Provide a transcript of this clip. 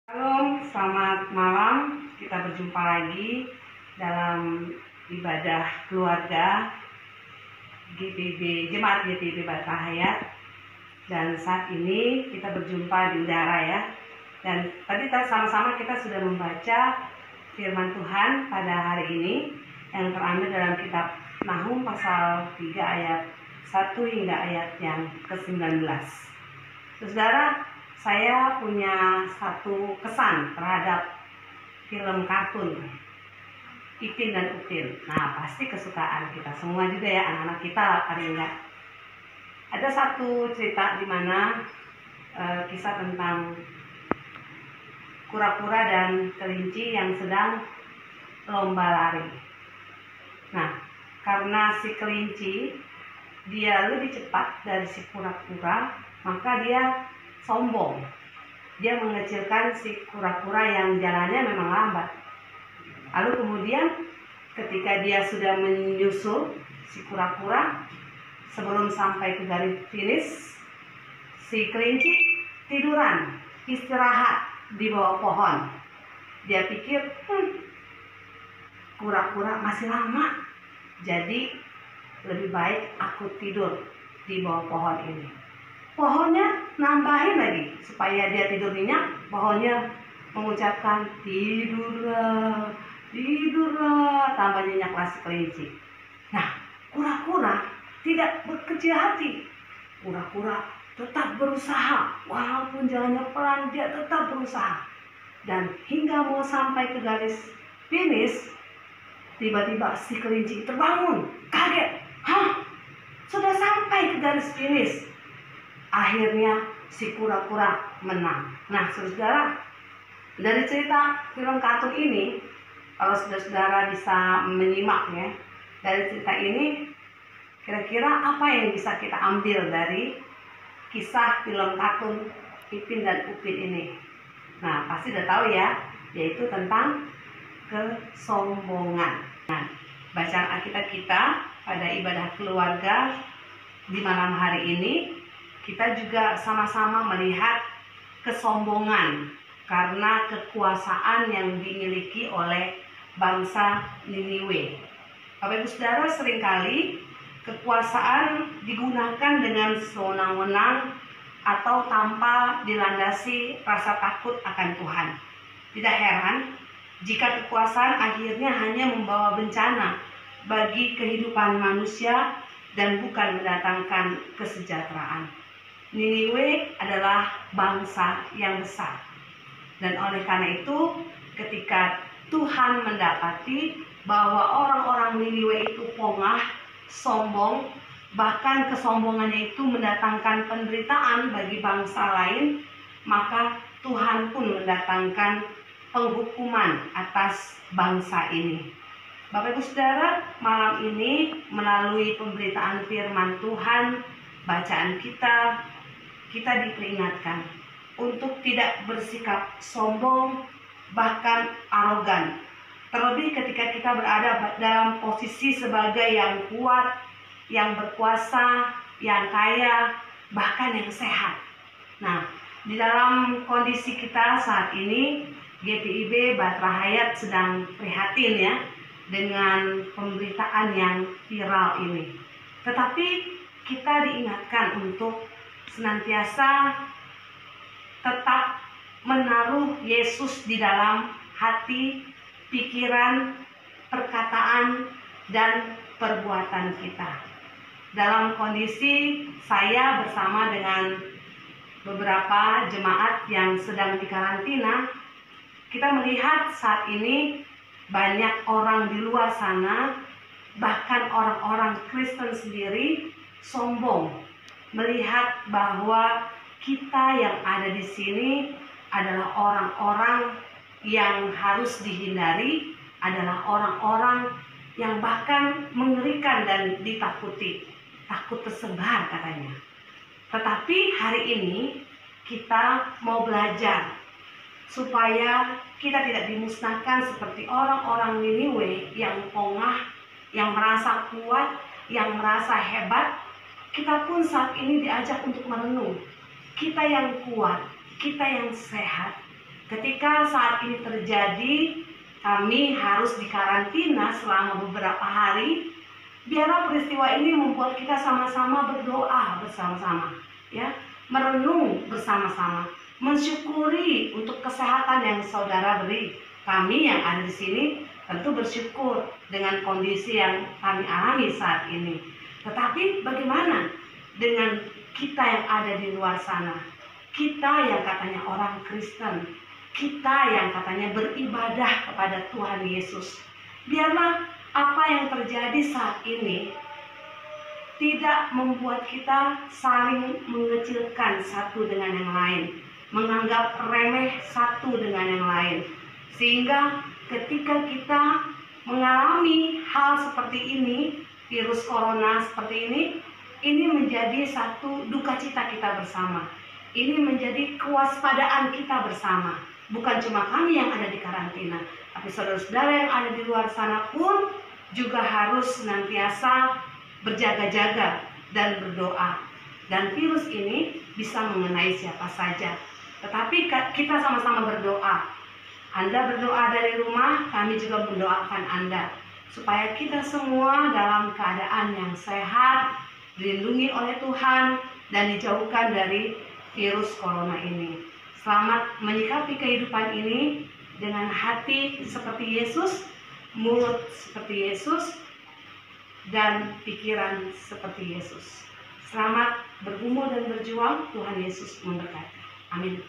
Halo, selamat malam. Kita berjumpa lagi dalam ibadah keluarga Jemaat GPIB Batra Hayat. Dan saat ini kita berjumpa di udara ya. Dan tadi sama-sama kita sudah membaca firman Tuhan pada hari ini yang terambil dalam kitab Nahum pasal 3 ayat 1 hingga ayat yang ke-19. Saudara, saya punya satu kesan terhadap film kartun Ipin dan Upin. Nah, pasti kesukaan kita semua juga ya, anak-anak kita paling enggak. Ada satu cerita di mana kisah tentang kura-kura dan kelinci yang sedang lomba lari. Nah, karena si kelinci dia lebih cepat dari si kura-kura, maka dia sombong. Dia mengecilkan si kura-kura yang jalannya memang lambat. Lalu kemudian ketika dia sudah menyusul si kura-kura, sebelum sampai ke garis finish, si kelinci tiduran, istirahat di bawah pohon. Dia pikir, kura-kura masih lama, jadi lebih baik aku tidur di bawah pohon ini. Pohonnya nambahin lagi supaya dia tidur nyenyak. Pohonnya mengucapkan tidurlah, tidurlah, tambah nyenyak si kelinci. Nah, kura-kura tidak berkecil hati. Kura-kura tetap berusaha, walaupun jalannya pelan, dia tetap berusaha. Dan hingga mau sampai ke garis finish, tiba-tiba si kelinci terbangun, kaget. Sudah sampai ke garis finish. Akhirnya si kura-kura menang. Nah, saudara, dari cerita film kartun ini, kalau saudara bisa menyimak ya, dari cerita ini, kira-kira apa yang bisa kita ambil dari kisah film kartun Ipin dan Upin ini? Nah, pasti udah tahu ya, yaitu tentang kesombongan. Nah, bacaan Alkitab kita pada ibadah keluarga di malam hari ini, kita juga sama-sama melihat kesombongan karena kekuasaan yang dimiliki oleh bangsa Niniwe. Bapak Ibu Saudara, seringkali kekuasaan digunakan dengan sewenang-wenang atau tanpa dilandasi rasa takut akan Tuhan. Tidak heran jika kekuasaan akhirnya hanya membawa bencana bagi kehidupan manusia dan bukan mendatangkan kesejahteraan. Niniwe adalah bangsa yang besar. Dan oleh karena itu, ketika Tuhan mendapati bahwa orang-orang Niniwe itu pongah, sombong, bahkan kesombongannya itu mendatangkan penderitaan bagi bangsa lain, maka Tuhan pun mendatangkan penghukuman atas bangsa ini. Bapak Ibu Saudara, malam ini melalui pemberitaan firman Tuhan, bacaan kita diperingatkan untuk tidak bersikap sombong, bahkan arogan. Terlebih ketika kita berada dalam posisi sebagai yang kuat, yang berkuasa, yang kaya, bahkan yang sehat. Nah, di dalam kondisi kita saat ini, GPIB Batra Hayat sedang prihatin ya dengan pemberitaan yang viral ini. Tetapi kita diingatkan untuk senantiasa tetap menaruh Yesus di dalam hati, pikiran, perkataan, dan perbuatan kita. Dalam kondisi saya bersama dengan beberapa jemaat yang sedang dikarantina, kita melihat saat ini banyak orang di luar sana, bahkan orang-orang Kristen sendiri sombong melihat bahwa kita yang ada di sini adalah orang-orang yang harus dihindari, adalah orang-orang yang bahkan mengerikan dan ditakuti, takut tersebar katanya. Tetapi hari ini kita mau belajar supaya kita tidak dimusnahkan seperti orang-orang Niniwe yang pongah, yang merasa kuat, yang merasa hebat. Kita pun saat ini diajak untuk merenung. Kita yang kuat, kita yang sehat, Ketika saat ini terjadi, kami harus dikarantina selama beberapa hari. Biarlah peristiwa ini membuat kita sama-sama berdoa bersama-sama, ya, merenung bersama-sama, mensyukuri untuk kesehatan yang saudara beri. Kami yang ada di sini tentu bersyukur dengan kondisi yang kami alami saat ini. Tetapi bagaimana dengan kita yang ada di luar sana? Kita yang katanya orang Kristen, kita yang katanya beribadah kepada Tuhan Yesus. Biarlah apa yang terjadi saat ini tidak membuat kita saling mengecilkan satu dengan yang lain, menganggap remeh satu dengan yang lain. Sehingga ketika kita mengalami hal seperti ini, virus corona seperti ini menjadi satu duka cita kita bersama. Ini menjadi kewaspadaan kita bersama. Bukan cuma kami yang ada di karantina, tapi saudara-saudara yang ada di luar sana pun juga harus senantiasa berjaga-jaga dan berdoa. Dan virus ini bisa mengenai siapa saja. Tetapi kita sama-sama berdoa. Anda berdoa dari rumah, kami juga mendoakan Anda. Supaya kita semua dalam keadaan yang sehat, dilindungi oleh Tuhan, dan dijauhkan dari virus corona ini. Selamat menyikapi kehidupan ini dengan hati seperti Yesus, mulut seperti Yesus, dan pikiran seperti Yesus. Selamat bergumul dan berjuang. Tuhan Yesus memberkati. Amin.